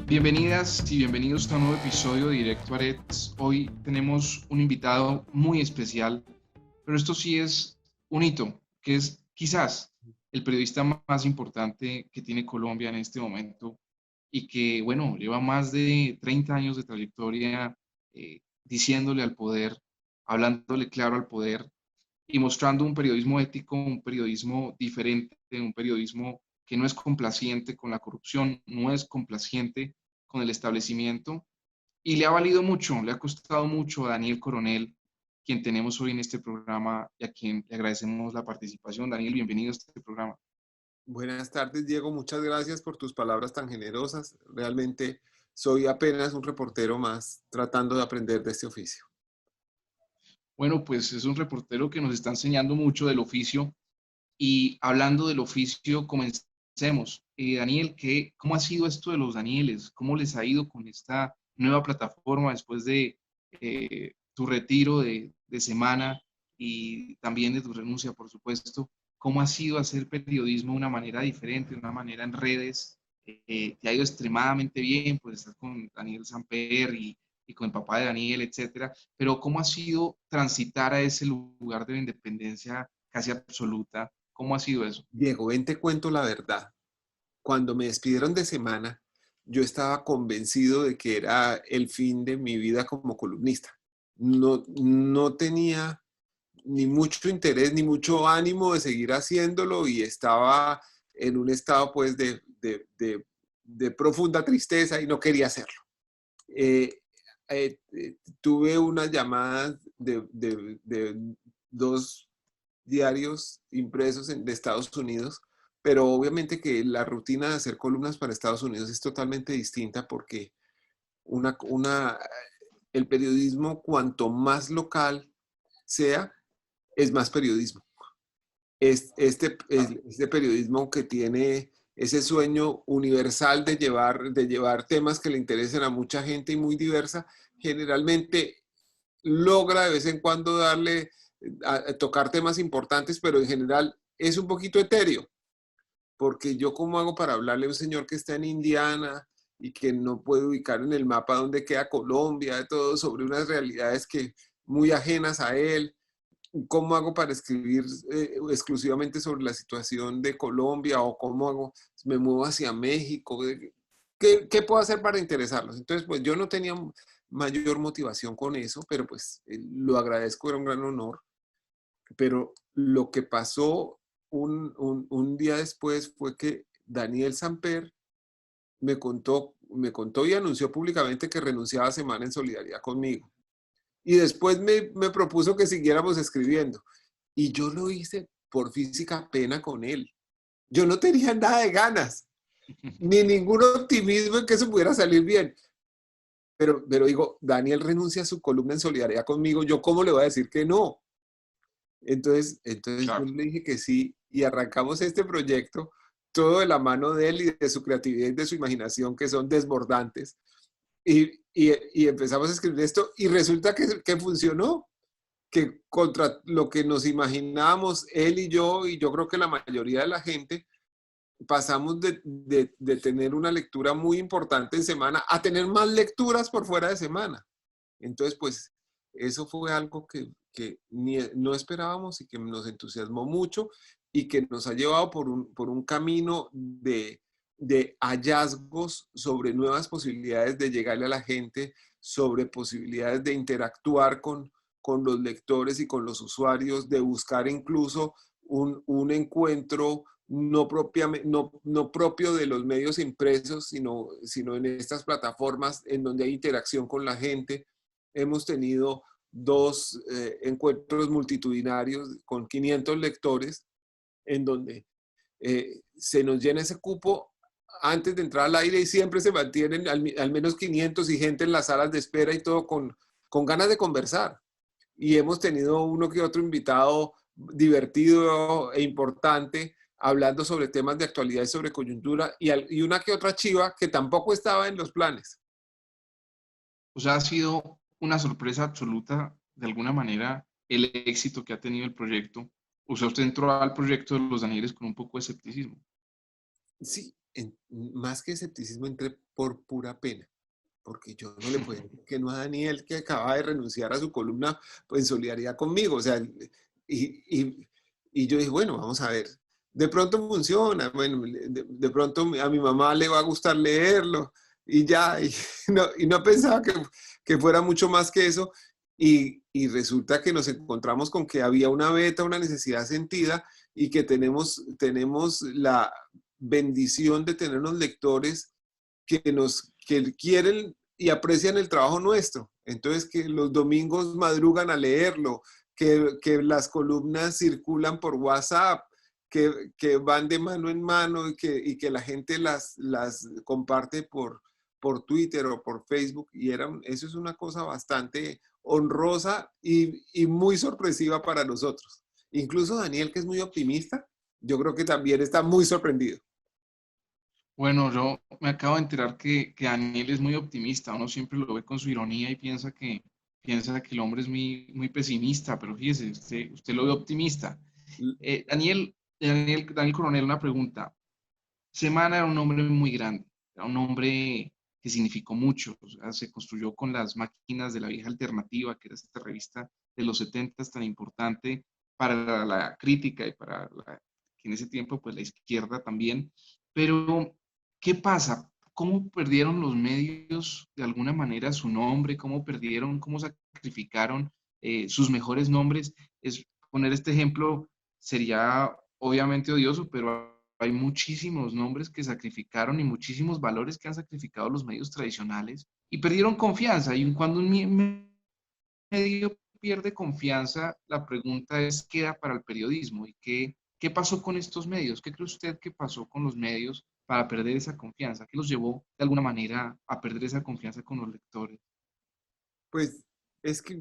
Bienvenidas y bienvenidos a un nuevo episodio de Directo a Arets. Hoy tenemos un invitado muy especial, pero esto sí es un hito, que es quizás el periodista más importante que tiene Colombia en este momento y que, bueno, lleva más de 30 años de trayectoria diciéndole al poder, hablándole claro al poder y mostrando un periodismo ético, un periodismo diferente, un periodismo que no es complaciente con la corrupción, no es complaciente con el establecimiento y le ha valido mucho, le ha costado mucho a Daniel Coronel, quien tenemos hoy en este programa y a quien le agradecemos la participación. Daniel, bienvenido a este programa. Buenas tardes, Diego. Muchas gracias por tus palabras tan generosas. Realmente soy apenas un reportero más tratando de aprender de este oficio. Bueno, pues es un reportero que nos está enseñando mucho del oficio y hablando del oficio, comencemos. Daniel, ¿cómo ha sido esto de los Danieles? ¿Cómo les ha ido con esta nueva plataforma después de tu retiro de semana y también de tu renuncia, por supuesto? ¿Cómo ha sido hacer periodismo de una manera diferente, de una manera en redes? Te ha ido extremadamente bien, pues estás con Daniel Samper y con el papá de Daniel, etcétera. Pero ¿cómo ha sido transitar a ese lugar de la independencia casi absoluta? ¿Cómo ha sido eso? Diego, ven, te cuento la verdad. Cuando me despidieron de semana, yo estaba convencido de que era el fin de mi vida como columnista. No tenía ni mucho interés ni mucho ánimo de seguir haciéndolo y estaba en un estado pues de profunda tristeza y no quería hacerlo. Eh, Tuve unas llamadas de dos diarios impresos de Estados Unidos, pero obviamente que la rutina de hacer columnas para Estados Unidos es totalmente distinta porque una, una, el periodismo, cuanto más local sea, es más periodismo. Este periodismo que tiene ese sueño universal de llevar temas que le interesen a mucha gente y muy diversa, generalmente logra de vez en cuando darle a tocar temas importantes, pero en general es un poquito etéreo, porque yo cómo hago para hablarle a un señor que está en Indiana y que no puede ubicar en el mapa dónde queda Colombia, de todo sobre unas realidades que muy ajenas a él. ¿Cómo hago para escribir exclusivamente sobre la situación de Colombia o cómo hago, me muevo hacia México? ¿Qué puedo hacer para interesarlos? Entonces, pues yo no tenía mayor motivación con eso, pero pues lo agradezco, era un gran honor. Pero lo que pasó un día después fue que Daniel Samper me contó y anunció públicamente que renunciaba a Semana en solidaridad conmigo. Y después me propuso que siguiéramos escribiendo. Y yo lo hice por física pena con él. Yo no tenía nada de ganas, ni ningún optimismo en que eso pudiera salir bien. Pero digo, Daniel renuncia a su columna en solidaridad conmigo, ¿yo cómo le voy a decir que no? Entonces yo Claro. le dije que sí y arrancamos este proyecto, todo de la mano de él y de su creatividad y de su imaginación que son desbordantes. Y empezamos a escribir esto y resulta que funcionó, que contra lo que nos imaginábamos él y yo creo que la mayoría de la gente, pasamos de tener una lectura muy importante en semana a tener más lecturas por fuera de semana. Entonces, pues eso fue algo que no esperábamos y que nos entusiasmó mucho y que nos ha llevado por un camino de hallazgos sobre nuevas posibilidades de llegarle a la gente, sobre posibilidades de interactuar con los lectores y con los usuarios, de buscar incluso un encuentro no propio de los medios impresos, sino en estas plataformas en donde hay interacción con la gente. Hemos tenido dos encuentros multitudinarios con 500 lectores en donde se nos llena ese cupo antes de entrar al aire y siempre se mantienen al menos 500 y gente en las salas de espera y todo con ganas de conversar. Y hemos tenido uno que otro invitado divertido e importante hablando sobre temas de actualidad y sobre coyuntura y una que otra chiva que tampoco estaba en los planes. O sea, ha sido una sorpresa absoluta, de alguna manera, el éxito que ha tenido el proyecto. O sea, usted entró al proyecto de los Danieles con un poco de escepticismo. Sí, más que escepticismo, entré por pura pena, porque yo no le puedo decir que no a Daniel, que acaba de renunciar a su columna pues, en solidaridad conmigo. O sea, y yo dije, bueno, vamos a ver. De pronto funciona, bueno, de pronto a mi mamá le va a gustar leerlo y ya, y no pensaba que fuera mucho más que eso. Y resulta que nos encontramos con que había una beta, una necesidad sentida y que tenemos la bendición de tener unos lectores que quieren y aprecian el trabajo nuestro. Entonces, que los domingos madrugan a leerlo, que las columnas circulan por WhatsApp, que van de mano en mano y que la gente las comparte por Twitter o por Facebook. Y eso es una cosa bastante honrosa y muy sorpresiva para nosotros. Incluso Daniel, que es muy optimista, yo creo que también está muy sorprendido. Bueno, yo me acabo de enterar que Daniel es muy optimista. Uno siempre lo ve con su ironía y piensa que el hombre es muy pesimista, pero fíjese, usted lo ve optimista. Daniel Coronel, una pregunta. Semana era un hombre muy grande, era un hombre que significó mucho. O sea, se construyó con las máquinas de la vieja alternativa, que era esta revista de los 70 tan importante para la crítica y para que en ese tiempo pues la izquierda también. Pero, ¿qué pasa? ¿Cómo perdieron los medios de alguna manera su nombre? ¿Cómo sacrificaron sus mejores nombres? Poner este ejemplo sería obviamente odioso, pero hay muchísimos nombres que sacrificaron y muchísimos valores que han sacrificado los medios tradicionales y perdieron confianza. Y cuando un medio pierde confianza, la pregunta es, ¿qué da para el periodismo? ¿Y qué pasó con estos medios? ¿Qué cree usted que pasó con los medios para perder esa confianza? ¿Qué los llevó de alguna manera a perder esa confianza con los lectores? Pues es que,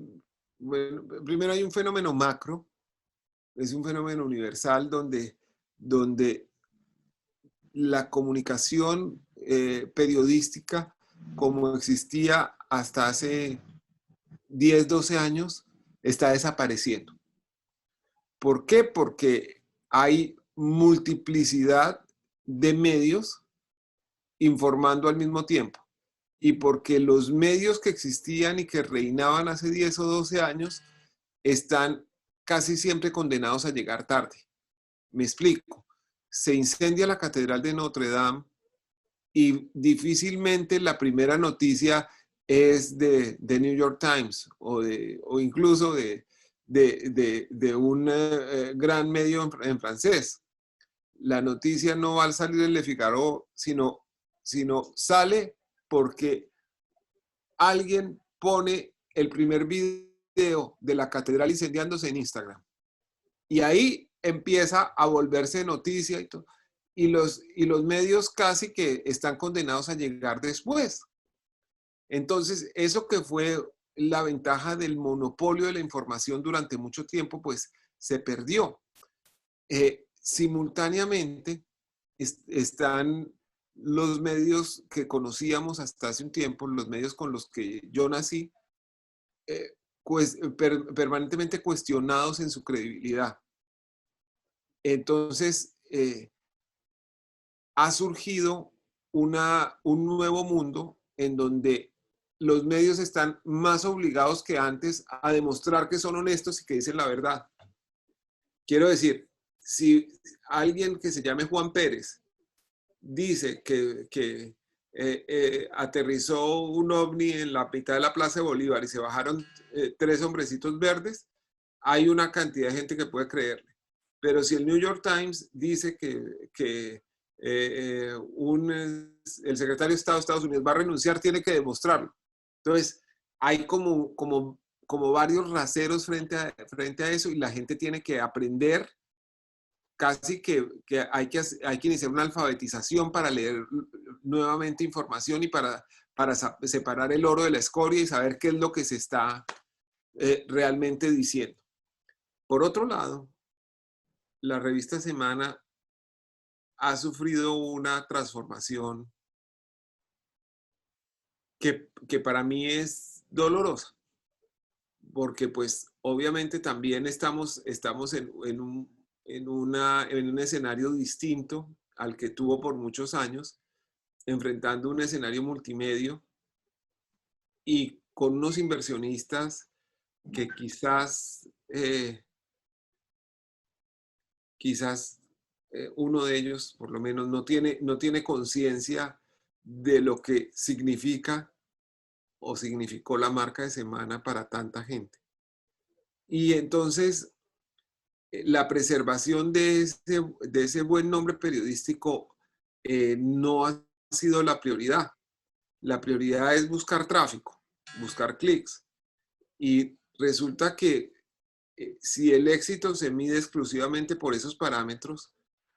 bueno, primero hay un fenómeno macro, es un fenómeno universal donde la comunicación periodística, como existía hasta hace 10, 12 años, está desapareciendo. ¿Por qué? Porque hay multiplicidad de medios informando al mismo tiempo. Y porque los medios que existían y que reinaban hace 10 o 12 años están casi siempre condenados a llegar tarde. Me explico. Se incendia la Catedral de Notre Dame y difícilmente la primera noticia es de New York Times o incluso de un gran medio en francés. La noticia no va a salir en Le Figaro, sino sale porque alguien pone el primer video de la catedral incendiándose en Instagram. Y ahí empieza a volverse noticia y todo. Y los medios casi que están condenados a llegar después. Entonces, eso que fue la ventaja del monopolio de la información durante mucho tiempo, pues se perdió. Simultáneamente están los medios que conocíamos hasta hace un tiempo, los medios con los que yo nací, pues, permanentemente cuestionados en su credibilidad. Entonces, ha surgido un nuevo mundo en donde los medios están más obligados que antes a demostrar que son honestos y que dicen la verdad. Quiero decir, si alguien que se llame Juan Pérez dice que aterrizó un ovni en la mitad de la Plaza de Bolívar y se bajaron 3 hombrecitos verdes, hay una cantidad de gente que puede creerle. Pero si el New York Times dice que el secretario de Estado de Estados Unidos va a renunciar, tiene que demostrarlo. Entonces, hay como varios raseros frente a eso y la gente tiene que aprender casi que hay que iniciar una alfabetización para leer nuevamente información y para separar el oro de la escoria y saber qué es lo que se está realmente diciendo. Por otro lado, la revista Semana ha sufrido una transformación que para mí es dolorosa, porque pues obviamente también estamos en un escenario distinto. al que tuvo por muchos años, enfrentando un escenario multimedio y con unos inversionistas que quizás uno de ellos, por lo menos, no tiene conciencia de lo que significa o significó la marca de Semana para tanta gente. Y entonces, la preservación de ese buen nombre periodístico no ha sido la prioridad. La prioridad es buscar tráfico, buscar clics. Y resulta que si el éxito se mide exclusivamente por esos parámetros,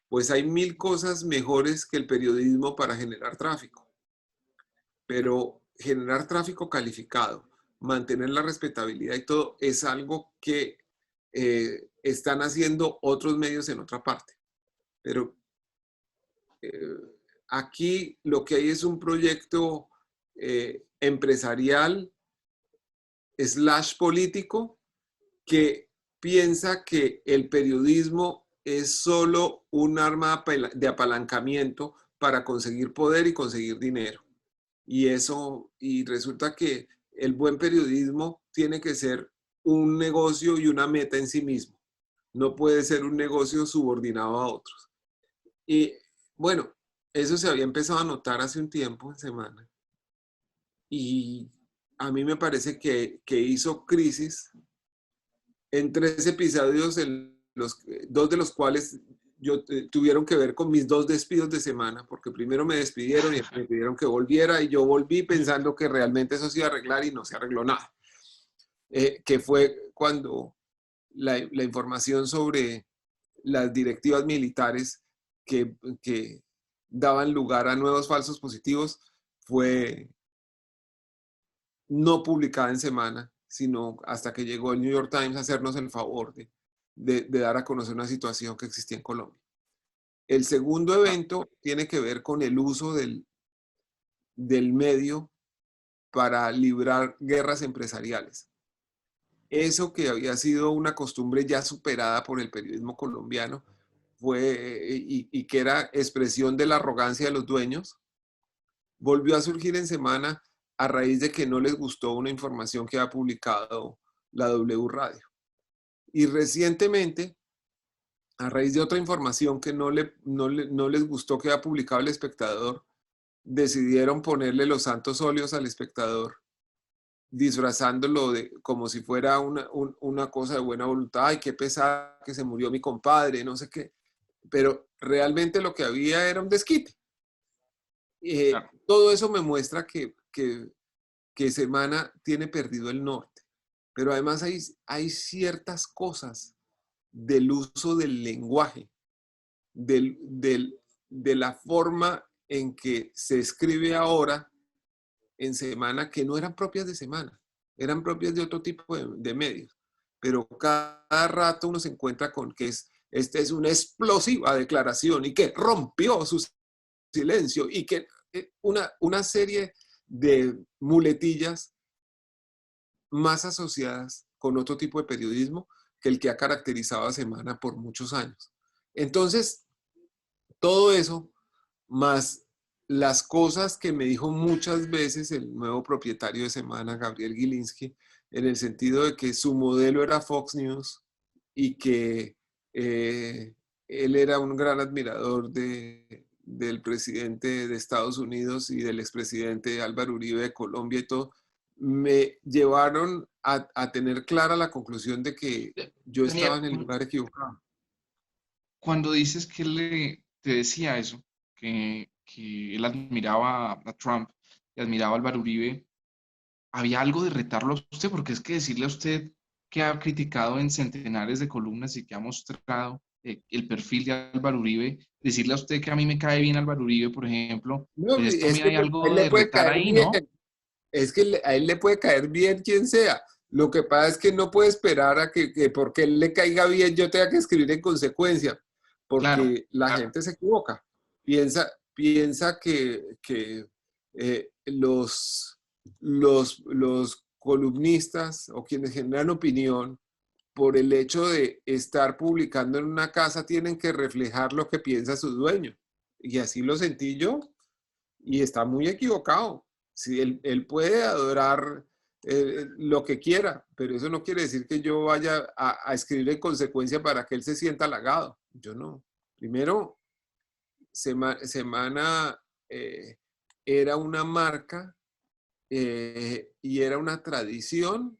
pues hay 1000 cosas mejores que el periodismo para generar tráfico. Pero generar tráfico calificado, mantener la respetabilidad y todo, es algo que están haciendo otros medios en otra parte. Pero aquí lo que hay es un proyecto empresarial / político que piensa que el periodismo es solo un arma de apalancamiento para conseguir poder y conseguir dinero. Y resulta que el buen periodismo tiene que ser un negocio y una meta en sí mismo. No puede ser un negocio subordinado a otros. Y bueno, eso se había empezado a notar hace un tiempo, en Semana. Y a mí me parece que hizo crisis en 3 episodios, dos de los cuales tuvieron que ver con mis 2 despidos de Semana, porque primero me despidieron y me pidieron que volviera y yo volví pensando que realmente eso se iba a arreglar y no se arregló nada. Que fue cuando la información sobre las directivas militares que daban lugar a nuevos falsos positivos fue no publicada en Semana, sino hasta que llegó el New York Times a hacernos el favor de dar a conocer una situación que existía en Colombia. El segundo evento tiene que ver con el uso del medio para librar guerras empresariales. Eso que había sido una costumbre ya superada por el periodismo colombiano y que era expresión de la arrogancia de los dueños, volvió a surgir en Semana a raíz de que no les gustó una información que ha publicado la W Radio. Y recientemente, a raíz de otra información que no les gustó que ha publicado El Espectador, decidieron ponerle los santos óleos al Espectador, disfrazándolo como si fuera una cosa de buena voluntad. Ay, qué pesar que se murió mi compadre, no sé qué. Pero realmente lo que había era un desquite. Claro. Todo eso me muestra que Semana tiene perdido el norte. Pero además hay ciertas cosas del uso del lenguaje, de la forma en que se escribe ahora en Semana, que no eran propias de Semana, eran propias de otro tipo de medios. Pero cada rato uno se encuentra con que esta es una explosiva declaración y que rompió su silencio y que una serie de muletillas más asociadas con otro tipo de periodismo que el que ha caracterizado a Semana por muchos años. Entonces, todo eso, más las cosas que me dijo muchas veces el nuevo propietario de Semana, Gabriel Gilinski, en el sentido de que su modelo era Fox News y que él era un gran admirador del presidente de Estados Unidos y del expresidente Álvaro Uribe de Colombia y todo, me llevaron a tener clara la conclusión de que yo estaba en el lugar equivocado. Cuando dices que él te decía eso, que él admiraba a Trump y admiraba a Álvaro Uribe, ¿había algo de retarlo a usted? Porque es que decirle a usted que ha criticado en centenares de columnas y que ha mostrado el perfil de Álvaro Uribe, decirle a usted que a mí me cae bien Álvaro Uribe, por ejemplo, no, pues es también hay algo de retar ahí, bien. ¿no? Es que a él le puede caer bien quien sea. Lo que pasa es que no puede esperar a que porque él le caiga bien yo tenga que escribir en consecuencia, porque la gente se equivoca. Piensa que los columnistas o quienes generan opinión por el hecho de estar publicando en una casa tienen que reflejar lo que piensa su dueño. Y así lo sentí yo, y está muy equivocado. Si él puede adorar lo que quiera, pero eso no quiere decir que yo vaya a escribir en consecuencia para que él se sienta halagado. Yo no. Primero, Semana era una marca y era una tradición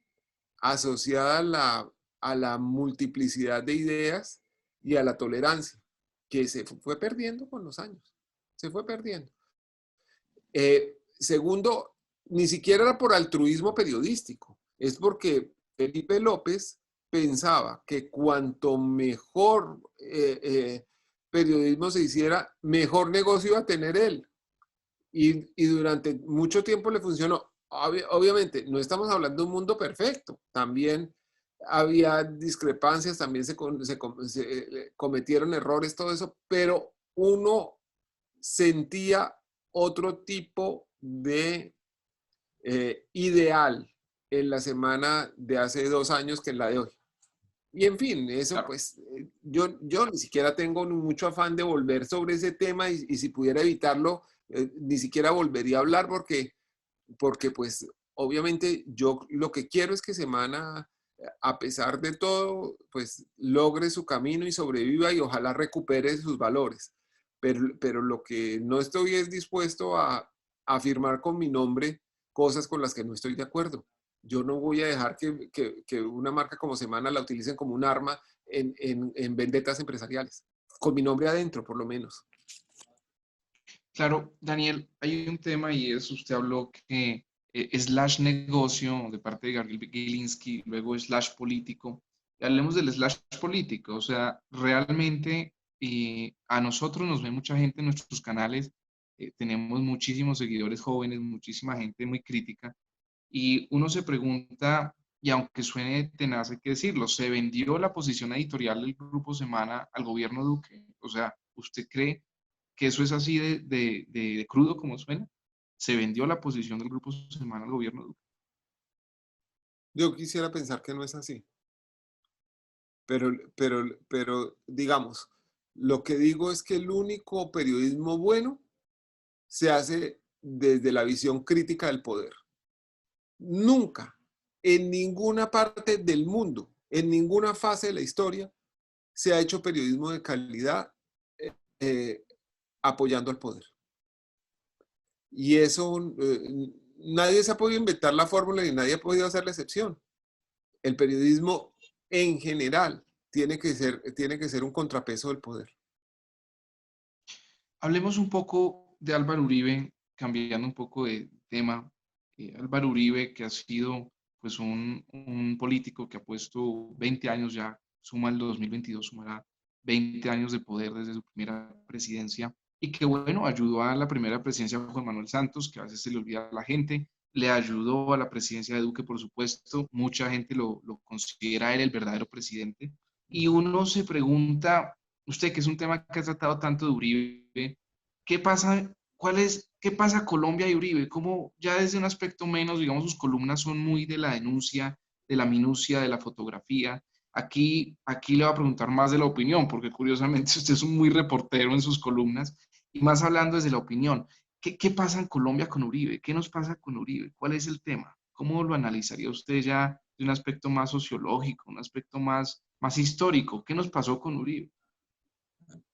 asociada a la multiplicidad de ideas y a la tolerancia, que se fue perdiendo con los años. Se fue perdiendo. Segundo, ni siquiera era por altruismo periodístico, es porque Felipe López pensaba que cuanto mejor periodismo se hiciera, mejor negocio iba a tener él. Y durante mucho tiempo le funcionó. Obviamente, no estamos hablando de un mundo perfecto. También había discrepancias, también se cometieron errores, todo eso, pero uno sentía otro tipo de ideal en la semana de hace 2 años que en la de hoy. Y en fin, eso Claro. pues, yo ni siquiera tengo mucho afán de volver sobre ese tema y si pudiera evitarlo, ni siquiera volvería a hablar porque pues obviamente yo lo que quiero es que Semana, a pesar de todo, pues logre su camino y sobreviva y ojalá recupere sus valores. Pero lo que no estoy es dispuesto a afirmar con mi nombre cosas con las que no estoy de acuerdo. Yo no voy a dejar que una marca como Semana la utilicen como un arma en vendetas empresariales, con mi nombre adentro, por lo menos. Claro, Daniel, hay un tema y es, usted habló que slash negocio de parte de Gabriel Gilinski, luego slash político. Hablemos del slash político, o sea, realmente a nosotros nos ve mucha gente en nuestros canales, tenemos muchísimos seguidores jóvenes, muchísima gente muy crítica, y uno se pregunta, y aunque suene tenaz, hay que decirlo, ¿se vendió la posición editorial del Grupo Semana al gobierno Duque? O sea, ¿usted cree que eso es así de crudo como suena? ¿Se vendió la posición del Grupo Semana al gobierno Duque? Yo quisiera pensar que no es así, pero digamos, lo que digo es que el único periodismo bueno se hace desde la visión crítica del poder. Nunca, en ninguna parte del mundo, en ninguna fase de la historia, se ha hecho periodismo de calidad eh, apoyando al poder. Y eso, nadie se ha podido inventar la fórmula y nadie ha podido hacer la excepción. El periodismo en general tiene que ser un contrapeso del poder. Hablemos un poco de Álvaro Uribe, cambiando un poco de tema. Álvaro Uribe, que ha sido pues un político que ha puesto 20 años ya, suma el 2022, sumará 20 años de poder desde su primera presidencia y que bueno, ayudó a la primera presidencia de Juan Manuel Santos, que a veces se le olvida a la gente, le ayudó a la presidencia de Duque, por supuesto, mucha gente lo considera él el verdadero presidente y uno se pregunta, usted que es un tema que ha tratado tanto de Uribe, ¿qué pasa? ¿Qué pasa Colombia y Uribe? ¿Cómo ya desde un aspecto menos, digamos, sus columnas son muy de la denuncia, de la minucia, de la fotografía? Aquí le voy a preguntar más de la opinión, porque curiosamente usted es un muy reportero en sus columnas, y más hablando desde la opinión. ¿Qué pasa en Colombia con Uribe? ¿Qué nos pasa con Uribe? ¿Cuál es el tema? ¿Cómo lo analizaría usted ya de un aspecto más sociológico, un aspecto más histórico? ¿Qué nos pasó con Uribe?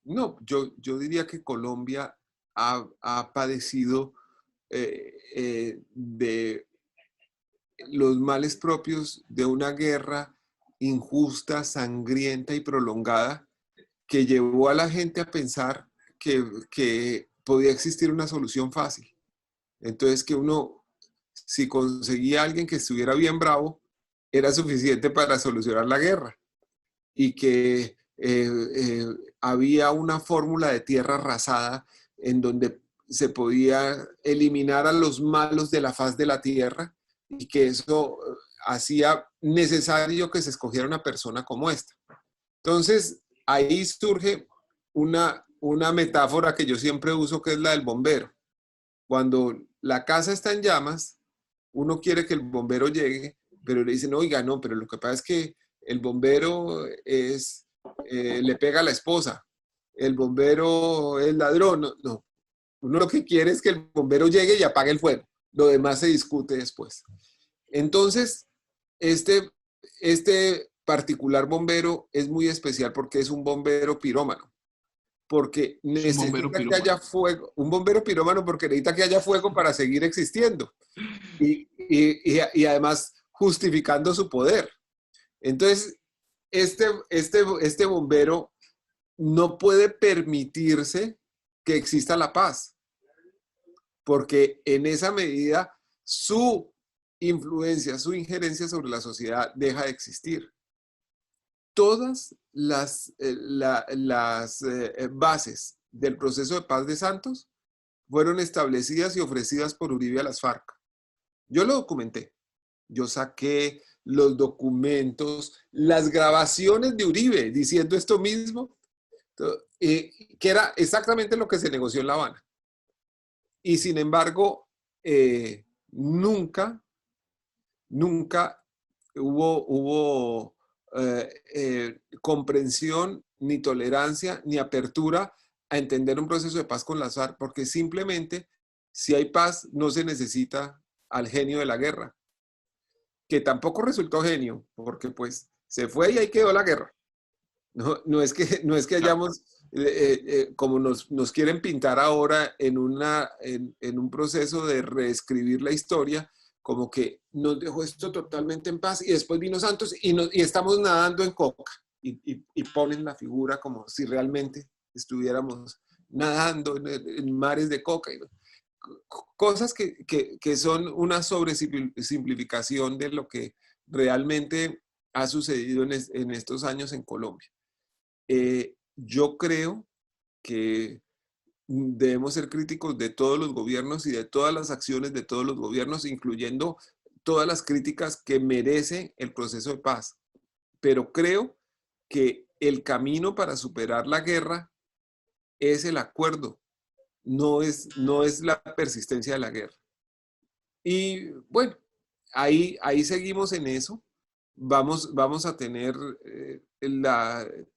No, yo diría que Colombia ha padecido de los males propios de una guerra injusta, sangrienta y prolongada que llevó a la gente a pensar que podía existir una solución fácil. Entonces que uno, si conseguía a alguien que estuviera bien bravo, era suficiente para solucionar la guerra. Y que había una fórmula de tierra arrasada en donde se podía eliminar a los malos de la faz de la tierra y que eso hacía necesario que se escogiera una persona como esta. Entonces, ahí surge una metáfora que yo siempre uso, que es la del bombero. Cuando la casa está en llamas, uno quiere que el bombero llegue, pero le dicen, oiga, no, pero lo que pasa es que el bombero le pega a la esposa. el bombero es ladrón, no, no. Uno lo que quiere es que el bombero llegue y apague el fuego. Lo demás se discute después. Entonces, este particular bombero es muy especial porque es un bombero pirómano. Porque Es un bombero necesita que haya pirómano. fuego, un bombero pirómano porque necesita que haya fuego para seguir existiendo y además justificando su poder. Entonces, este bombero no puede permitirse que exista la paz, porque en esa medida su influencia, su injerencia sobre la sociedad deja de existir. Todas las bases del proceso de paz de Santos fueron establecidas y ofrecidas por Uribe a las FARC. Yo lo documenté. Yo saqué los documentos, las grabaciones de Uribe diciendo esto mismo, que era exactamente lo que se negoció en La Habana. Y sin embargo, nunca hubo comprensión, ni tolerancia, ni apertura a entender un proceso de paz con las FARC, porque simplemente, si hay paz, no se necesita al genio de la guerra, que tampoco resultó genio, porque pues se fue y ahí quedó la guerra. No es que Claro. hayamos, como nos quieren pintar ahora en un proceso de reescribir la historia, como que nos dejó esto totalmente en paz y después vino Santos y estamos nadando en coca y ponen la figura como si realmente estuviéramos nadando en mares de coca. Cosas que son una sobresimplificación de lo que realmente ha sucedido en estos años en Colombia. Yo creo que debemos ser críticos de todos los gobiernos y de todas las acciones de todos los gobiernos, incluyendo todas las críticas que merece el proceso de paz. Pero creo que el camino para superar la guerra es el acuerdo, no es la persistencia de la guerra. Y bueno, ahí seguimos en eso. Vamos a tener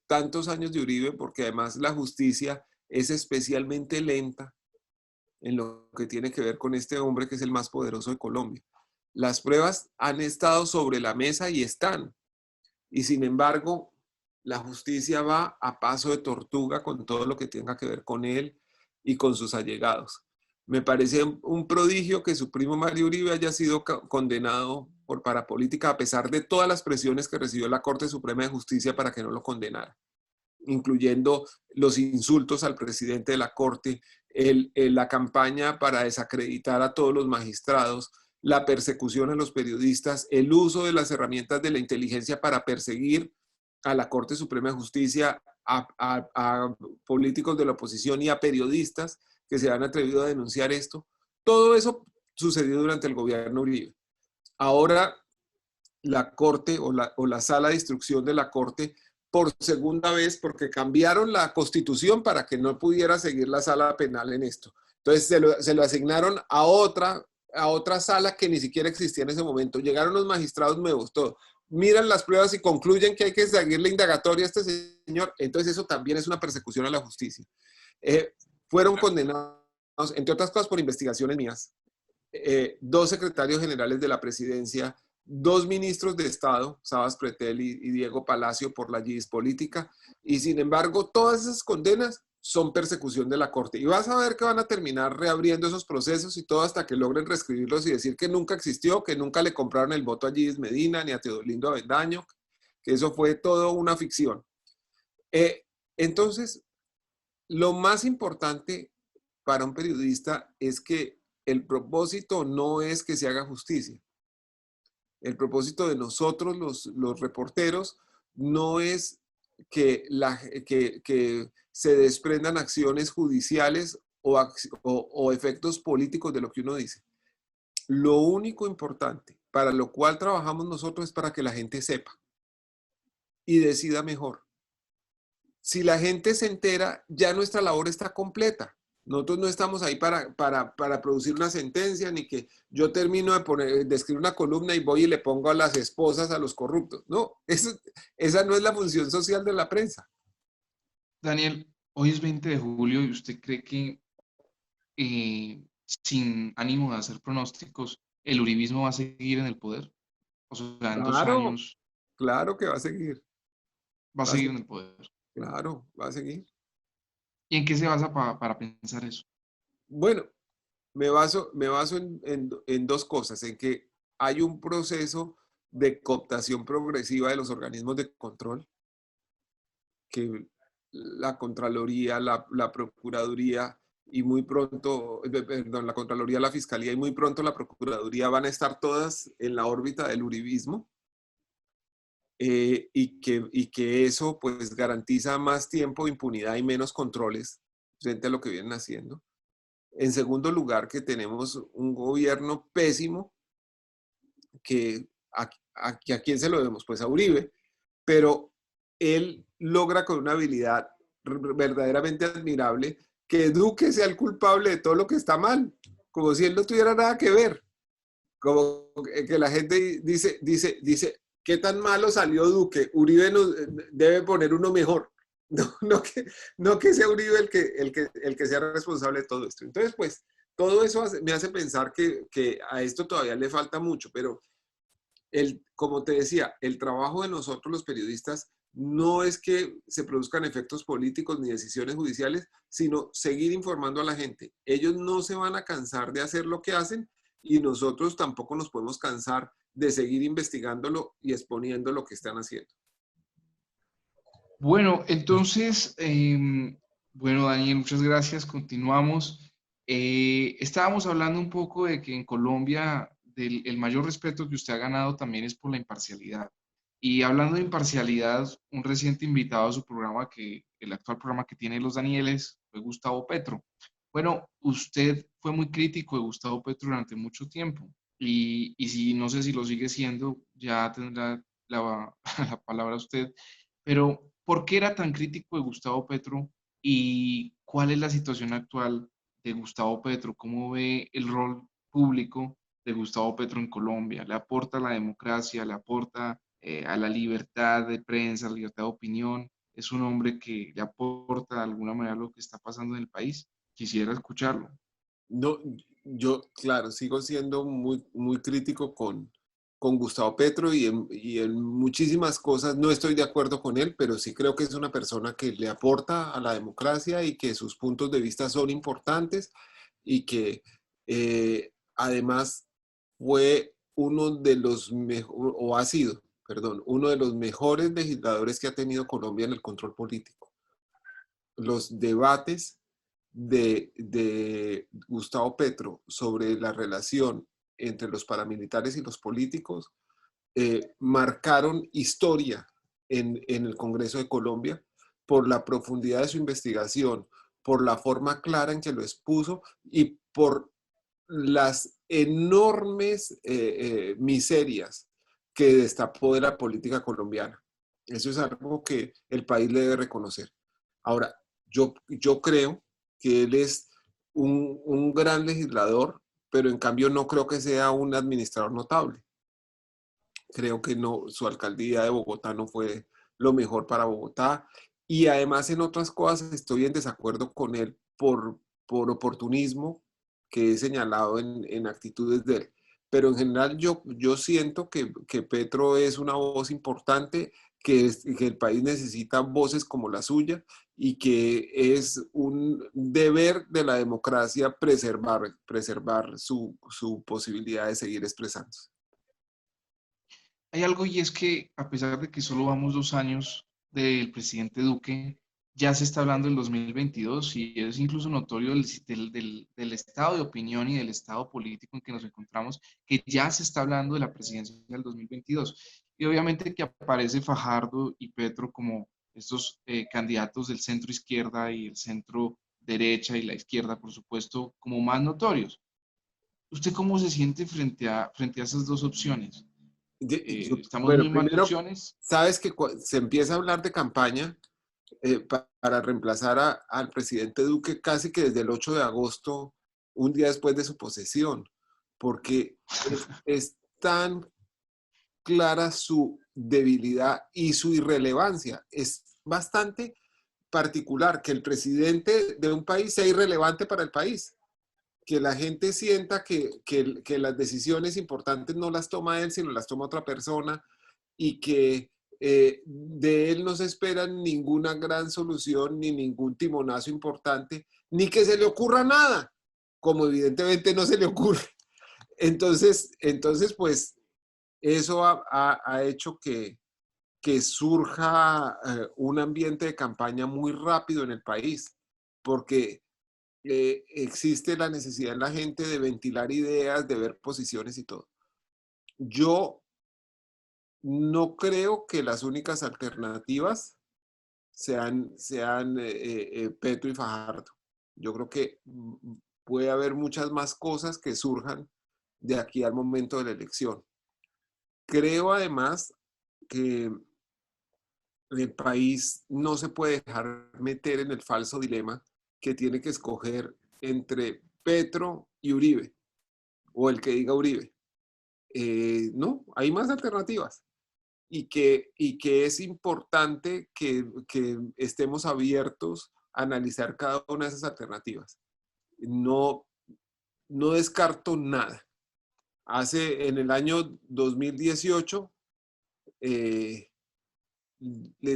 tantos años de Uribe porque además la justicia es especialmente lenta en lo que tiene que ver con este hombre que es el más poderoso de Colombia. Las pruebas han estado sobre la mesa y están. Y sin embargo, la justicia va a paso de tortuga con todo lo que tenga que ver con él y con sus allegados. Me parece un prodigio que su primo Mario Uribe haya sido condenado por parapolítica a pesar de todas las presiones que recibió la Corte Suprema de Justicia para que no lo condenara, incluyendo los insultos al presidente de la Corte, la campaña para desacreditar a todos los magistrados, la persecución a los periodistas, el uso de las herramientas de la inteligencia para perseguir a la Corte Suprema de Justicia, a políticos de la oposición y a periodistas que se han atrevido a denunciar esto. Todo eso sucedió durante el gobierno Uribe. Ahora la Corte o la sala de instrucción de la Corte por segunda vez, porque cambiaron la Constitución para que no pudiera seguir la sala penal en esto. Entonces se lo asignaron a otra sala que ni siquiera existía en ese momento. Llegaron los magistrados nuevos, todo. Miran las pruebas y concluyen que hay que seguir la indagatoria a este señor. Entonces eso también es una persecución a la justicia. Fueron condenados, entre otras cosas, por investigaciones mías, 2 secretarios generales de la presidencia, 2 ministros de Estado, Sabas Pretel y Diego Palacio, por la GIS política, y sin embargo todas esas condenas son persecución de la Corte. Y vas a ver que van a terminar reabriendo esos procesos y todo hasta que logren reescribirlos y decir que nunca existió, que nunca le compraron el voto a Gis Medina ni a Teodolindo Avendaño, que eso fue todo una ficción. Entonces, lo más importante para un periodista es que el propósito no es que se haga justicia. El propósito de nosotros, los reporteros, no es que se desprendan acciones judiciales o efectos políticos de lo que uno dice. Lo único importante para lo cual trabajamos nosotros es para que la gente sepa y decida mejor. Si la gente se entera, ya nuestra labor está completa. Nosotros no estamos ahí para producir una sentencia, ni que yo termino de escribir una columna y voy y le pongo a las esposas a los corruptos. No, esa no es la función social de la prensa. Daniel, hoy es 20 de julio y usted cree que, sin ánimo de hacer pronósticos, el uribismo va a seguir en el poder. O sea, en dos Claro, años claro que va a seguir, va a va a seguir en seguir, el poder. claro, va a seguir. ¿Y en qué se basa para pensar eso? Bueno, me baso en dos cosas, en que hay un proceso de cooptación progresiva de los organismos de control, que la Contraloría, la Procuraduría y muy pronto, perdón, la Contraloría, la Fiscalía y muy pronto la Procuraduría van a estar todas en la órbita del uribismo, y que eso pues garantiza más tiempo, impunidad y menos controles frente a lo que vienen haciendo. En segundo lugar, que tenemos un gobierno pésimo que a quién se lo debemos, pues a Uribe, pero él logra con una habilidad verdaderamente admirable que Duque sea el culpable de todo lo que está mal, como si él no tuviera nada que ver, como que la gente dice, ¿qué tan malo salió Duque? Uribe nos debe poner uno mejor. No que sea Uribe el que sea responsable de todo esto. Entonces, pues, todo eso me hace pensar que a esto todavía le falta mucho, pero como te decía, el trabajo de nosotros los periodistas no es que se produzcan efectos políticos ni decisiones judiciales, sino seguir informando a la gente. Ellos no se van a cansar de hacer lo que hacen y nosotros tampoco nos podemos cansar de seguir investigándolo y exponiendo lo que están haciendo. Bueno, entonces, bueno, Daniel, muchas gracias. Continuamos. Estábamos hablando un poco de que en Colombia el mayor respeto que usted ha ganado también es por la imparcialidad. Y hablando de imparcialidad, un reciente invitado a su programa, el actual programa que tiene Los Danieles, fue Gustavo Petro. Bueno, usted fue muy crítico de Gustavo Petro durante mucho tiempo y si no sé si lo sigue siendo, ya tendrá la, la palabra usted. Pero, ¿por qué era tan crítico de Gustavo Petro y cuál es la situación actual de Gustavo Petro? ¿Cómo ve el rol público de Gustavo Petro en Colombia? ¿Le aporta a la democracia? ¿Le aporta a la libertad de prensa, la libertad de opinión? ¿Es un hombre que le aporta de alguna manera lo que está pasando en el país? Quisiera escucharlo. No, yo, claro, sigo siendo muy, muy crítico con Gustavo Petro y en muchísimas cosas no estoy de acuerdo con él, pero sí creo que es una persona que le aporta a la democracia y que sus puntos de vista son importantes y que además fue uno de los mejores, o ha sido, perdón, uno de los mejores legisladores que ha tenido Colombia en el control político. Los debates de Gustavo Petro sobre la relación entre los paramilitares y los políticos marcaron historia en el Congreso de Colombia por la profundidad de su investigación, por la forma clara en que lo expuso y por las enormes miserias que destapó de la política colombiana. Eso es algo que el país le debe reconocer. Ahora, yo creo que él es un gran legislador, pero en cambio no creo que sea un administrador notable. Creo que no, su alcaldía de Bogotá no fue lo mejor para Bogotá. Y además en otras cosas estoy en desacuerdo con él por oportunismo que he señalado en actitudes de él. Pero en general yo siento que Petro es una voz importante, que el país necesita voces como la suya y que es un deber de la democracia preservar su posibilidad de seguir expresándose. Hay algo y es que a pesar de que solo vamos 2 años del presidente Duque, ya se está hablando del 2022 y es incluso notorio del estado de opinión y del estado político en que nos encontramos, que ya se está hablando de la presidencia del 2022. Y obviamente que aparece Fajardo y Petro como estos candidatos del centro izquierda y el centro derecha y la izquierda, por supuesto, como más notorios. ¿Usted cómo se siente frente a esas dos opciones? ¿Estamos Bueno, muy mal de primero, opciones? sabes que se empieza a hablar de campaña para reemplazar al presidente Duque casi que desde el 8 de agosto, un día después de su posesión, porque es tan clara su debilidad y su irrelevancia. Es bastante particular, que el presidente de un país sea irrelevante para el país, que la gente sienta que las decisiones importantes no las toma él, sino las toma otra persona, y que de él no se espera ninguna gran solución, ni ningún timonazo importante, ni que se le ocurra nada, como evidentemente no se le ocurre. Entonces pues eso ha hecho que surja un ambiente de campaña muy rápido en el país, porque existe la necesidad en la gente de ventilar ideas, de ver posiciones y todo. Yo no creo que las únicas alternativas sean Petro y Fajardo. Yo creo que puede haber muchas más cosas que surjan de aquí al momento de la elección. Creo además que el país no se puede dejar meter en el falso dilema que tiene que escoger entre Petro y Uribe, o el que diga Uribe. No, hay más alternativas. Y que es importante que estemos abiertos a analizar cada una de esas alternativas. No, no descarto nada. En el año 2018, les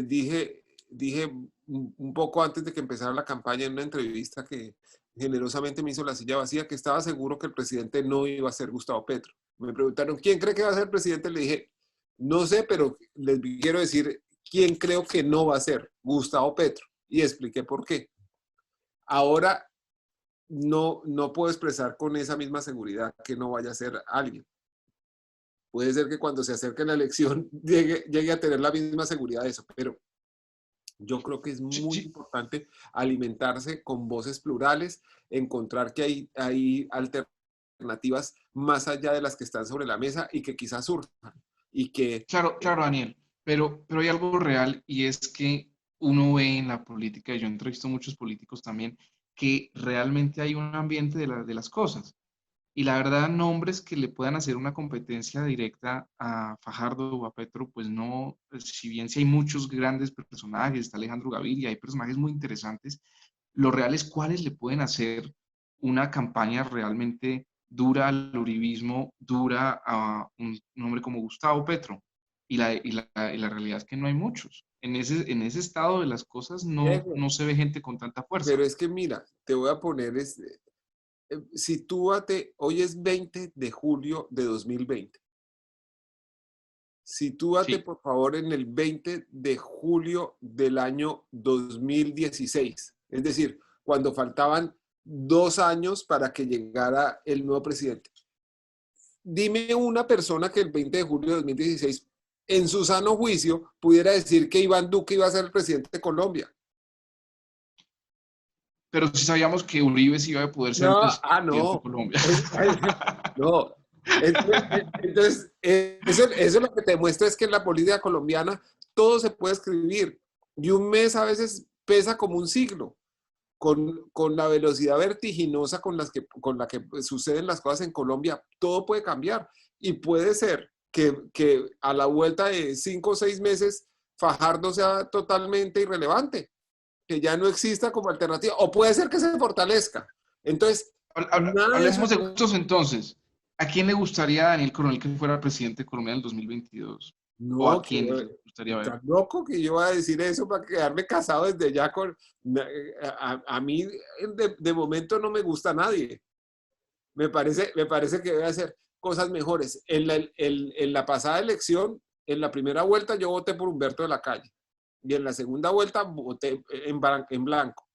dije un poco antes de que empezara la campaña en una entrevista que generosamente me hizo La Silla Vacía, que estaba seguro que el presidente no iba a ser Gustavo Petro. Me preguntaron, ¿quién cree que va a ser el presidente? Le dije, no sé, pero les quiero decir quién creo que no va a ser Gustavo Petro. Y expliqué por qué. Ahora no puedo expresar con esa misma seguridad que no vaya a ser alguien. Puede ser que cuando se acerque la elección llegue a tener la misma seguridad de eso, pero yo creo que es Sí, muy sí. importante alimentarse con voces plurales, encontrar que hay alternativas más allá de las que están sobre la mesa y que quizás surjan. Y que Claro, claro, Daniel, pero hay algo real y es que uno ve en la política, y yo entrevisto a muchos políticos también, que realmente hay un ambiente de las cosas. Y la verdad, nombres que le puedan hacer una competencia directa a Fajardo o a Petro, pues no, pues si bien sí hay muchos grandes personajes, está Alejandro Gaviria, hay personajes muy interesantes, lo real es cuáles le pueden hacer una campaña realmente dura al uribismo, dura a un hombre como Gustavo Petro. Y la realidad es que no hay muchos. En ese estado de las cosas Diego, no se ve gente con tanta fuerza. pero es que mira, te voy a poner, sitúate, hoy es 20 de julio de 2020. Sitúate, Sí, por favor, en el 20 de julio del año 2016. Es decir, cuando faltaban 2 años para que llegara el nuevo presidente. Dime una persona que el 20 de julio de 2016, en su sano juicio, pudiera decir que Iván Duque iba a ser el presidente de Colombia. pero sí sabíamos que Uribe sí iba a poder ser el No, presidente de no. Colombia. No. Entonces, eso lo que te demuestra es que en la política colombiana todo se puede escribir y un mes a veces pesa como un siglo. Con la velocidad vertiginosa con la que suceden las cosas en Colombia, todo puede cambiar. Y puede ser que a la vuelta de 5 o 6 meses Fajardo sea totalmente irrelevante, que ya no exista como alternativa, o puede ser que se fortalezca. Entonces, nada de eso Hablemos es... de gustos entonces. ¿A quién le gustaría a Daniel Coronel que fuera presidente de Colombia en el 2022? ¿O No, a quién le gustaría ver? tan loco que yo voy a decir eso para quedarme casado desde ya con... A mí de momento no me gusta nadie. Me parece que debe hacer cosas mejores. En la pasada elección, en la primera vuelta yo voté por Humberto de la Calle y en la segunda vuelta voté en blanco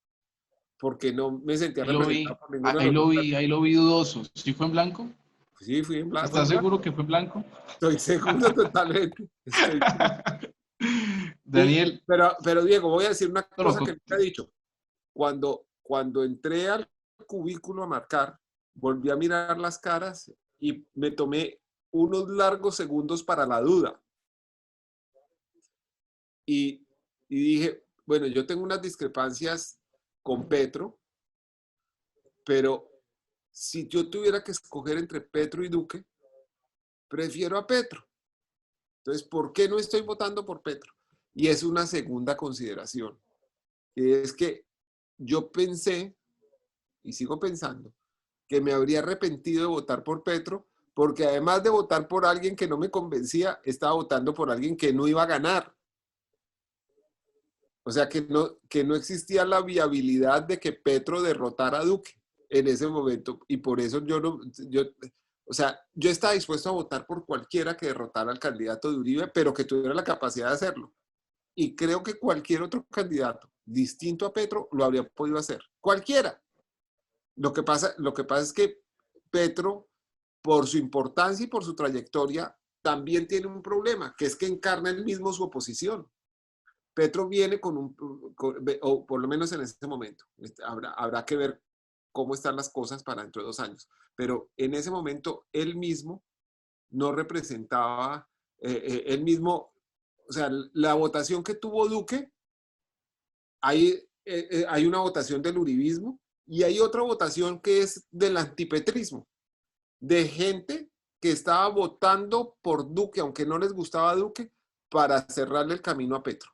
porque no me sentía Ahí lo representado vi, por ninguno de ahí los dos. lo vi, ahí lo vi dudoso. ¿Sí fue en blanco? Sí, fue en ¿Estás seguro blanco. que fue en blanco? Estoy seguro totalmente. Estoy seguro. Daniel, Pero Diego, voy a decir una no, no, cosa que nunca he dicho. Cuando entré al cubículo a marcar, volví a mirar las caras y me tomé unos largos segundos para la duda. Y dije, bueno, yo tengo unas discrepancias con Petro, pero si yo tuviera que escoger entre Petro y Duque, prefiero a Petro. Entonces, ¿por qué no estoy votando por Petro? Y es una segunda consideración. que es que yo pensé, y sigo pensando, que me habría arrepentido de votar por Petro, porque además de votar por alguien que no me convencía, estaba votando por alguien que no iba a ganar. O sea, que no existía la viabilidad de que Petro derrotara a Duque en ese momento. Y por eso o sea, yo estaba dispuesto a votar por cualquiera que derrotara al candidato de Uribe, pero que tuviera la capacidad de hacerlo. Y creo que cualquier otro candidato distinto a Petro lo habría podido hacer. Cualquiera. Lo que pasa es que Petro, por su importancia y por su trayectoria, también tiene un problema, que es que encarna él mismo su oposición. Petro viene o por lo menos en este momento, habrá que ver cómo están las cosas para dentro de 2 años, pero en ese momento él mismo no representaba, él mismo, o sea, la votación que tuvo Duque, hay una votación del uribismo y hay otra votación que es del antipetrismo, de gente que estaba votando por Duque, aunque no les gustaba Duque, para cerrarle el camino a Petro.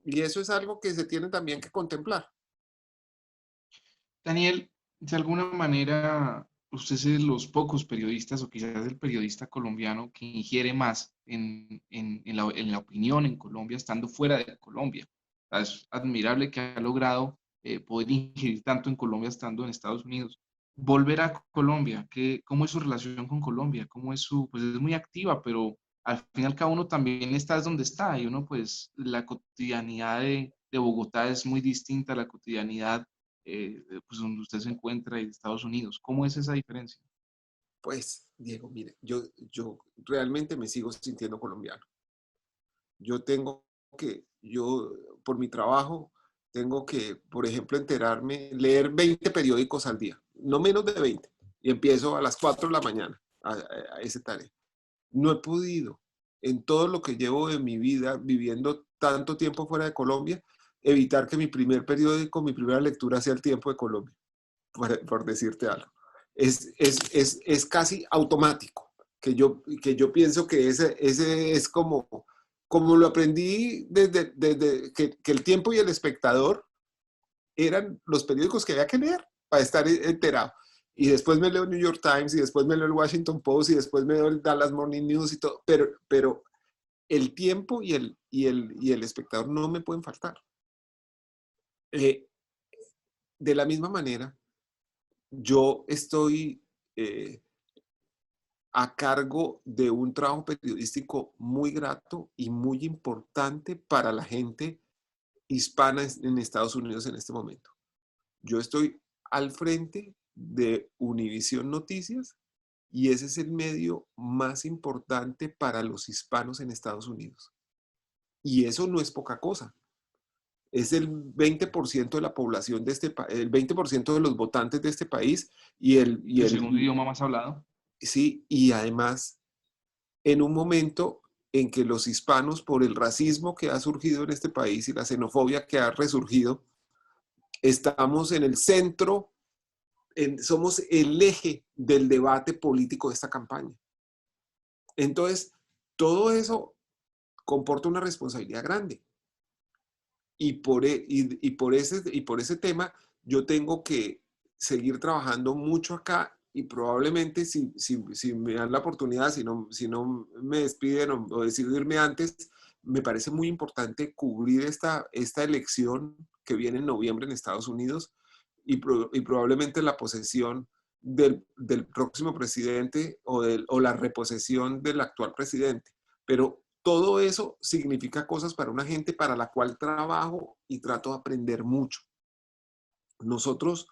Y eso es algo que se tiene también que contemplar. Daniel, de alguna manera, usted es de los pocos periodistas o quizás el periodista colombiano que ingiere más en la opinión en Colombia estando fuera de Colombia. O sea, es admirable que ha logrado poder ingerir tanto en Colombia estando en Estados Unidos. Volver a Colombia, ¿cómo es su relación con Colombia? ¿Cómo es pues es muy activa, pero al final cada uno también está donde está y uno pues la cotidianidad de Bogotá es muy distinta a la cotidianidad pues donde usted se encuentra en Estados Unidos. ¿Cómo es esa diferencia? Pues, Diego, mire, yo realmente me sigo sintiendo colombiano. Yo por mi trabajo, tengo que, por ejemplo, leer 20 periódicos al día, no menos de 20, y empiezo a las 4 de la mañana a ese tarea. No he podido, en todo lo que llevo de mi vida, viviendo tanto tiempo fuera de Colombia, evitar que mi primer periódico, mi primera lectura sea El Tiempo de Colombia, por decirte algo. Es casi automático, que yo pienso que ese es como lo aprendí desde que El Tiempo y El Espectador eran los periódicos que había que leer para estar enterado. Y después me leo el New York Times, y después me leo el Washington Post, y después me leo el Dallas Morning News y todo. Pero El Tiempo y el Espectador no me pueden faltar. De la misma manera, yo estoy a cargo de un trabajo periodístico muy grato y muy importante para la gente hispana en Estados Unidos en este momento. Yo estoy al frente de Univisión Noticias y ese es el medio más importante para los hispanos en Estados Unidos. Y eso no es poca cosa. Es el 20% de la población de este país, el 20% de los votantes de este país El segundo idioma más hablado. sí, y además en un momento en que los hispanos, por el racismo que ha surgido en este país y la xenofobia que ha resurgido, estamos en el centro, somos el eje del debate político de esta campaña. Entonces, todo eso comporta una responsabilidad grande. Y por ese tema, yo tengo que seguir trabajando mucho acá y probablemente si me dan la oportunidad, si no me despiden o decido irme antes, me parece muy importante cubrir esta elección que viene en noviembre en Estados Unidos y probablemente la posesión del próximo presidente o la reposesión del actual presidente. Pero todo eso significa cosas para una gente para la cual trabajo y trato de aprender mucho. Nosotros,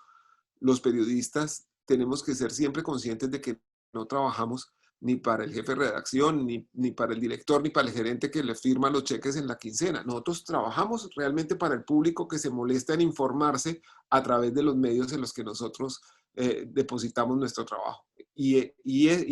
los periodistas, tenemos que ser siempre conscientes de que no trabajamos ni para el jefe de redacción, ni para el director, ni para el gerente que le firma los cheques en la quincena. Nosotros trabajamos realmente para el público que se molesta en informarse a través de los medios en los que nosotros depositamos nuestro trabajo. Y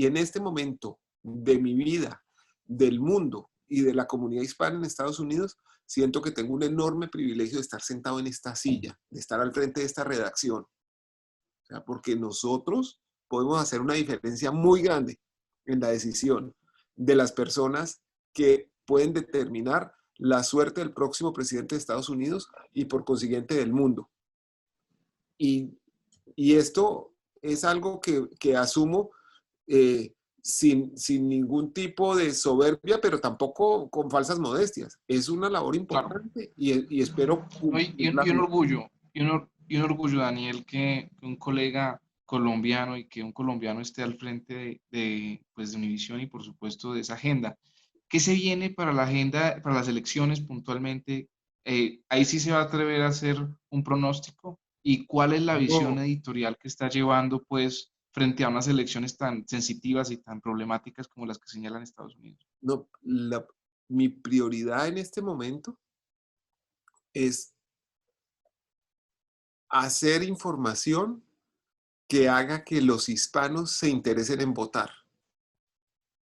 en este momento de mi vida, del mundo y de la comunidad hispana en Estados Unidos, siento que tengo un enorme privilegio de estar sentado en esta silla, de estar al frente de esta redacción. O sea, porque nosotros podemos hacer una diferencia muy grande en la decisión de las personas que pueden determinar la suerte del próximo presidente de Estados Unidos y por consiguiente del mundo. Y, y esto es algo que asumo sin ningún tipo de soberbia, pero tampoco con falsas modestias. Es una labor Claro. importante y espero No, cumplirla y un bien. orgullo, y un orgullo, Daniel, que un colega colombiano y que un colombiano esté al frente pues, de Univisión y por supuesto de esa agenda. ¿Qué se viene para la agenda, para las elecciones puntualmente? Ahí sí se va a atrever a hacer un pronóstico. ¿Y cuál es la visión No, editorial que está llevando, pues, frente a unas elecciones tan sensitivas y tan problemáticas como las que señalan Estados Unidos? no, mi prioridad en este momento es hacer información que haga que los hispanos se interesen en votar.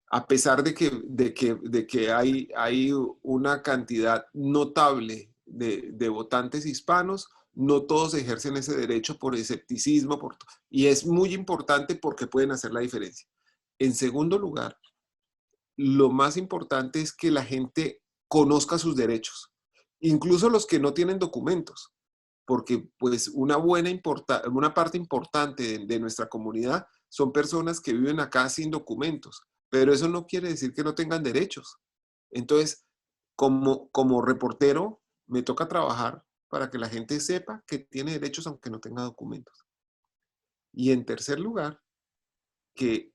A pesar de que hay una cantidad notable de votantes hispanos, no todos ejercen ese derecho por escepticismo, y es muy importante porque pueden hacer la diferencia. En segundo lugar, lo más importante es que la gente conozca sus derechos, incluso los que no tienen documentos, porque pues una parte importante de nuestra comunidad son personas que viven acá sin documentos, pero eso no quiere decir que no tengan derechos. Entonces, como reportero, me toca trabajar para que la gente sepa que tiene derechos aunque no tenga documentos. Y en tercer lugar, que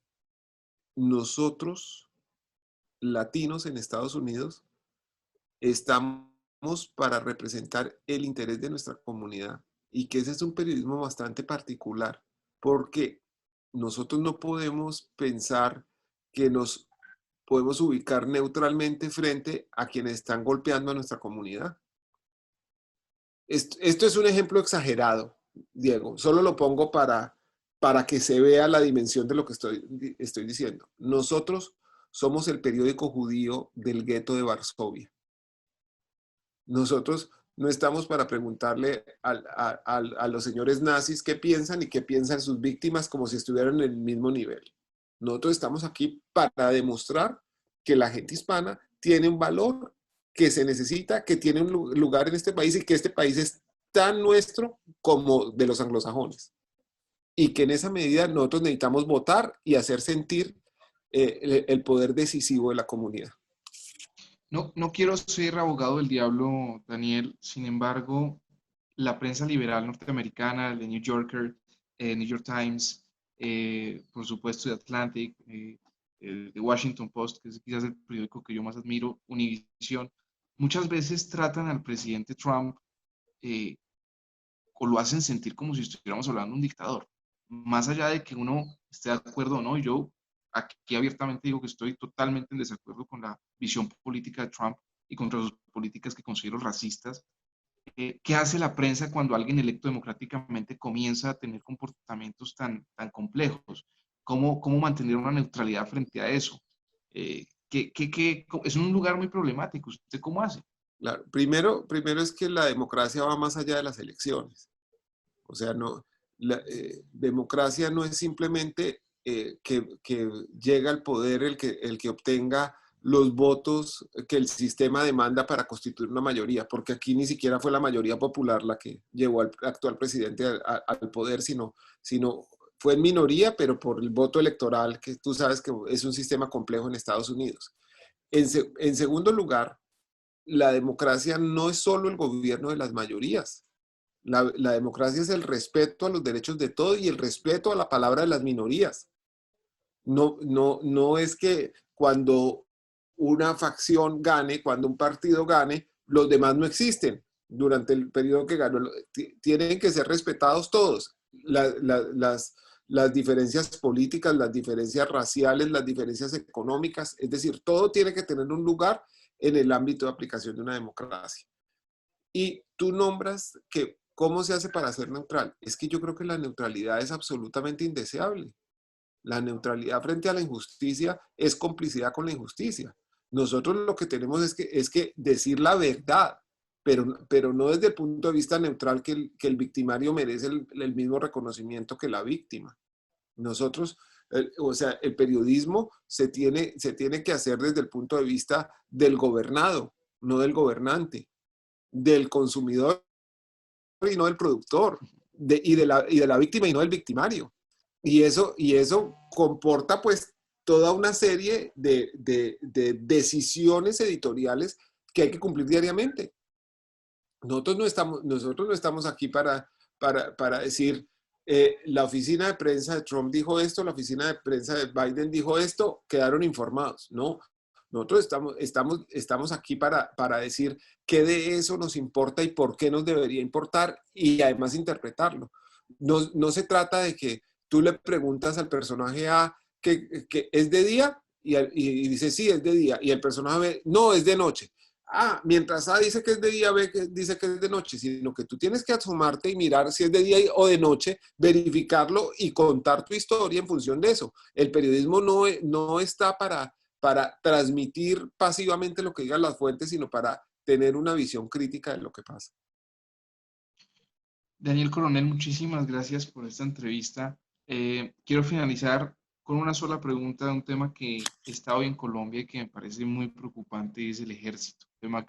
nosotros, latinos en Estados Unidos, estamos para representar el interés de nuestra comunidad y que ese es un periodismo bastante particular porque nosotros no podemos pensar que nos podemos ubicar neutralmente frente a quienes están golpeando a nuestra comunidad. Esto es un ejemplo exagerado, Diego. Solo lo pongo para que se vea la dimensión de lo que estoy diciendo. Nosotros somos el periódico judío del gueto de Varsovia. Nosotros no estamos para preguntarle a los señores nazis qué piensan y qué piensan sus víctimas como si estuvieran en el mismo nivel. Nosotros estamos aquí para demostrar que la gente hispana tiene un valor, que se necesita, que tiene un lugar en este país y que este país es tan nuestro como de los anglosajones. Y que en esa medida nosotros necesitamos votar y hacer sentir el poder decisivo de la comunidad. No, no quiero ser abogado del diablo, Daniel. Sin embargo, la prensa liberal norteamericana, el The New Yorker, New York Times, por supuesto, The Atlantic, el The Washington Post, que es quizás el periódico que yo más admiro, Univision, muchas veces tratan al presidente Trump eh, o lo hacen sentir como si estuviéramos hablando de un dictador. Más allá de que uno esté de acuerdo o no, yo aquí abiertamente digo que estoy totalmente en desacuerdo con la visión política de Trump y contra sus políticas que considero racistas. ¿Qué hace la prensa cuando alguien electo democráticamente comienza a tener comportamientos tan complejos? ¿Cómo mantener una neutralidad frente a eso? Es un lugar muy problemático. ¿Usted cómo hace? Claro. Primero es que la democracia va más allá de las elecciones. O sea, no, democracia no es simplemente que llega al poder el que obtenga los votos que el sistema demanda para constituir una mayoría, porque aquí ni siquiera fue la mayoría popular la que llevó al actual presidente al poder, sino fue en minoría, pero por el voto electoral, que tú sabes que es un sistema complejo en Estados Unidos. En segundo lugar, la democracia no es solo el gobierno de las mayorías. La democracia es el respeto a los derechos de todos y el respeto a la palabra de las minorías. No es que cuando una facción gane, cuando un partido gane, los demás no existen. Durante el periodo que ganó, tienen que ser respetados todos. Las diferencias políticas, las diferencias raciales, las diferencias económicas, es decir, todo tiene que tener un lugar en el ámbito de aplicación de una democracia. Y tú nombras que cómo se hace para ser neutral. Es que yo creo que la neutralidad es absolutamente indeseable. La neutralidad frente a la injusticia es complicidad con la injusticia. Nosotros lo que tenemos es que decir la verdad, pero no desde el punto de vista neutral que el victimario merece el mismo reconocimiento que la víctima. Nosotros, o sea, el periodismo se tiene que hacer desde el punto de vista del gobernado, no del gobernante, del consumidor y no del productor, y de la víctima y no del victimario. Y eso comporta pues toda una serie de decisiones editoriales que hay que cumplir diariamente. Nosotros no estamos aquí para decir, la oficina de prensa de Trump dijo esto, la oficina de prensa de Biden dijo esto, quedaron informados. No, nosotros estamos aquí para decir qué de eso nos importa y por qué nos debería importar y además interpretarlo. No se trata de que tú le preguntas al personaje A que es de día y dice sí, es de día, y el personaje B, no, es de noche. Mientras A dice que es de día, B dice que es de noche, sino que tú tienes que asomarte y mirar si es de día o de noche, verificarlo y contar tu historia en función de eso. El periodismo no está para transmitir pasivamente lo que digan las fuentes, sino para tener una visión crítica de lo que pasa. Daniel Coronel, muchísimas gracias por esta entrevista. Quiero finalizar con una sola pregunta de un tema que está hoy en Colombia y que me parece muy preocupante, y es el ejército, un tema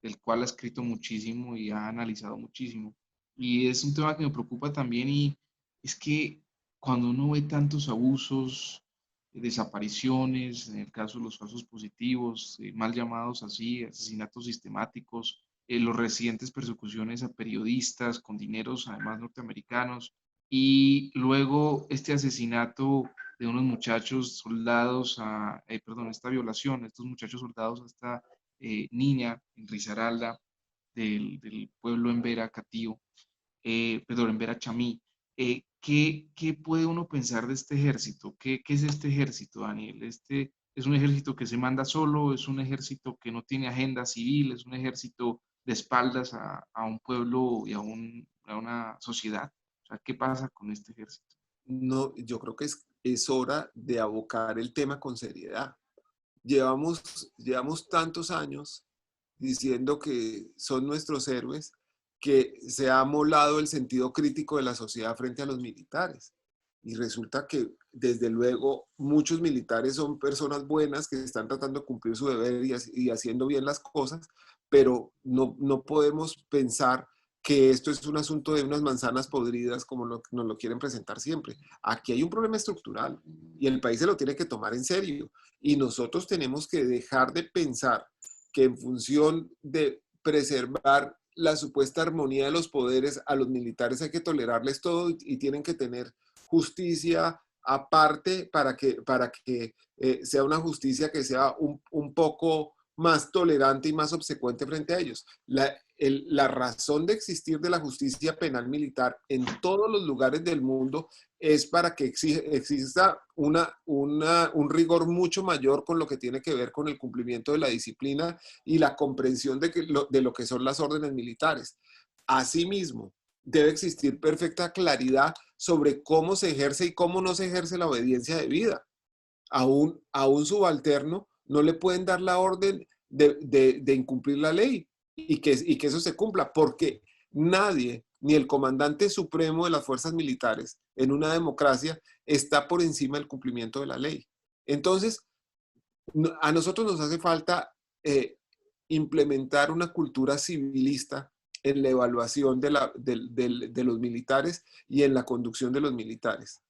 del cual ha escrito muchísimo y ha analizado muchísimo. Y es un tema que me preocupa también, y es que cuando uno ve tantos abusos, desapariciones, en el caso de los falsos positivos, mal llamados así, asesinatos sistemáticos, los recientes persecuciones a periodistas con dineros, además norteamericanos, y luego este asesinato de unos muchachos soldados, perdón, esta violación, estos muchachos soldados a esta niña en Risaralda, del pueblo Embera Catío, perdón, Embera Chamí. ¿Qué puede uno pensar de este ejército? ¿Qué es este ejército, Daniel? ¿Este es un ejército que se manda solo? ¿Es un ejército que no tiene agenda civil? ¿Es un ejército de espaldas a un pueblo y a una sociedad? O sea, ¿qué pasa con este ejército? No, yo creo que es hora de abocar el tema con seriedad. Llevamos tantos años diciendo que son nuestros héroes que se ha amolado el sentido crítico de la sociedad frente a los militares. Y resulta que, desde luego, muchos militares son personas buenas que están tratando de cumplir su deber y haciendo bien las cosas, pero no podemos pensar que esto es un asunto de unas manzanas podridas como nos lo quieren presentar siempre. Aquí hay un problema estructural y el país se lo tiene que tomar en serio. Y nosotros tenemos que dejar de pensar que en función de preservar la supuesta armonía de los poderes, a los militares hay que tolerarles todo y tienen que tener justicia aparte para que sea una justicia que sea un poco más tolerante y más obsecuente frente a ellos. La razón de existir de la justicia penal militar en todos los lugares del mundo es para que exista un rigor mucho mayor con lo que tiene que ver con el cumplimiento de la disciplina y la comprensión de lo que son las órdenes militares. Asimismo, debe existir perfecta claridad sobre cómo se ejerce y cómo no se ejerce la obediencia debida. A un subalterno no le pueden dar la orden de incumplir la ley y que eso se cumpla, porque nadie, ni el comandante supremo de las fuerzas militares en una democracia, está por encima del cumplimiento de la ley. Entonces, a nosotros nos hace falta implementar una cultura civilista en la evaluación de los militares y en la conducción de los militares.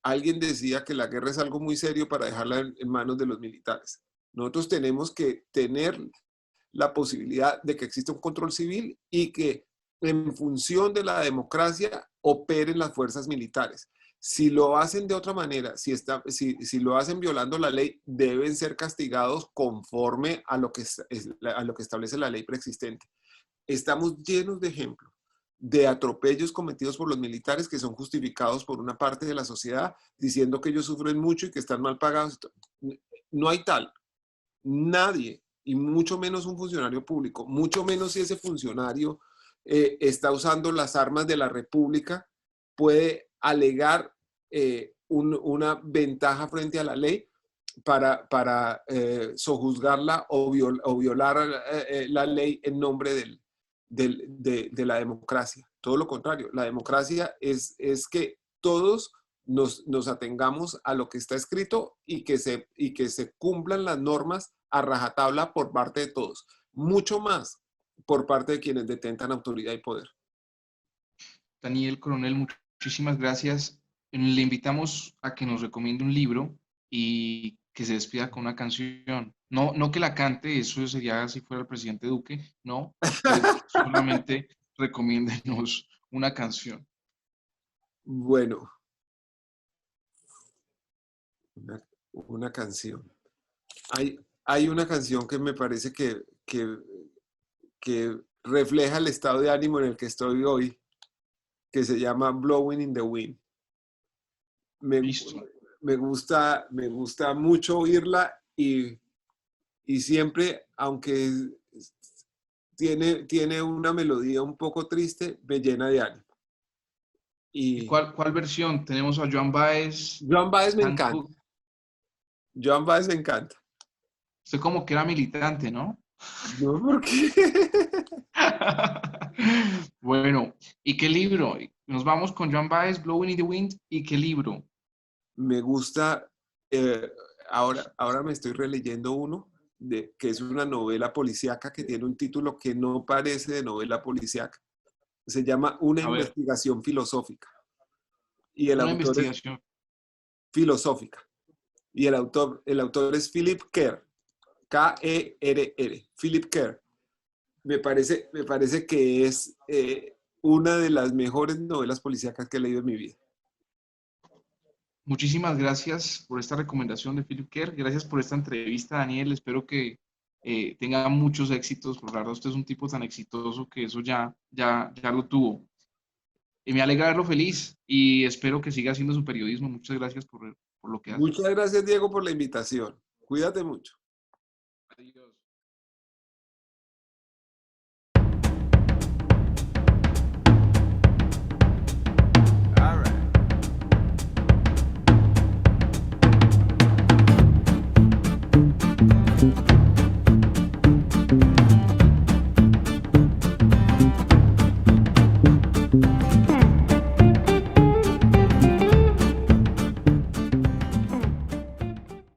Alguien decía que la guerra es algo muy serio para dejarla en manos de los militares. Nosotros tenemos que tener la posibilidad de que exista un control civil y que en función de la democracia operen las fuerzas militares. Si lo hacen de otra manera, si lo hacen violando la ley, deben ser castigados conforme a lo que establece la ley preexistente. Estamos llenos de ejemplos de atropellos cometidos por los militares que son justificados por una parte de la sociedad diciendo que ellos sufren mucho y que están mal pagados. No hay tal. Nadie, y mucho menos un funcionario público, mucho menos si ese funcionario está usando las armas de la República, puede alegar una ventaja frente a la ley para sojuzgarla o violar la ley en nombre de la democracia. Todo lo contrario, la democracia es que todos nos atengamos a lo que está escrito y que se cumplan las normas a rajatabla por parte de todos, mucho más por parte de quienes detentan autoridad y poder. Daniel Coronel, muchísimas gracias. Le invitamos a que nos recomiende un libro y que se despida con una canción. No, no que la cante, eso sería si fuera el presidente Duque, no, solamente recomiéndenos una canción. Bueno, una canción. Hay una canción que me parece que refleja el estado de ánimo en el que estoy hoy, que se llama Blowing in the Wind. Me, Listo. me gusta mucho oírla y siempre, aunque tiene una melodía un poco triste, me llena de ánimo. ¿Y Y cuál versión? Tenemos a Joan Baez, Joan Baez me Stan encanta. Cook. Joan Baez me encanta. Usted como que era militante, ¿no? No, ¿por qué? Bueno, ¿y qué libro? Nos vamos con Joan Baez, Blowing in the Wind. ¿Y qué libro? Me gusta, ahora me estoy releyendo uno, que es una novela policíaca que tiene un título que no parece de novela policíaca. Se llama Una A ver, investigación filosófica. Y el una autor es investigación. filosófica. Y el autor es Philip Kerr, Kerr, Philip Kerr. Me parece que es una de las mejores novelas policíacas que he leído en mi vida. Muchísimas gracias por esta recomendación de Philip Kerr. Gracias por esta entrevista, Daniel. Espero que tenga muchos éxitos. Por la verdad, usted es un tipo tan exitoso que eso ya lo tuvo. Y me alegra verlo feliz y espero que siga haciendo su periodismo. Muchas gracias por lo que hace. Muchas gracias, Diego, por la invitación. Cuídate mucho.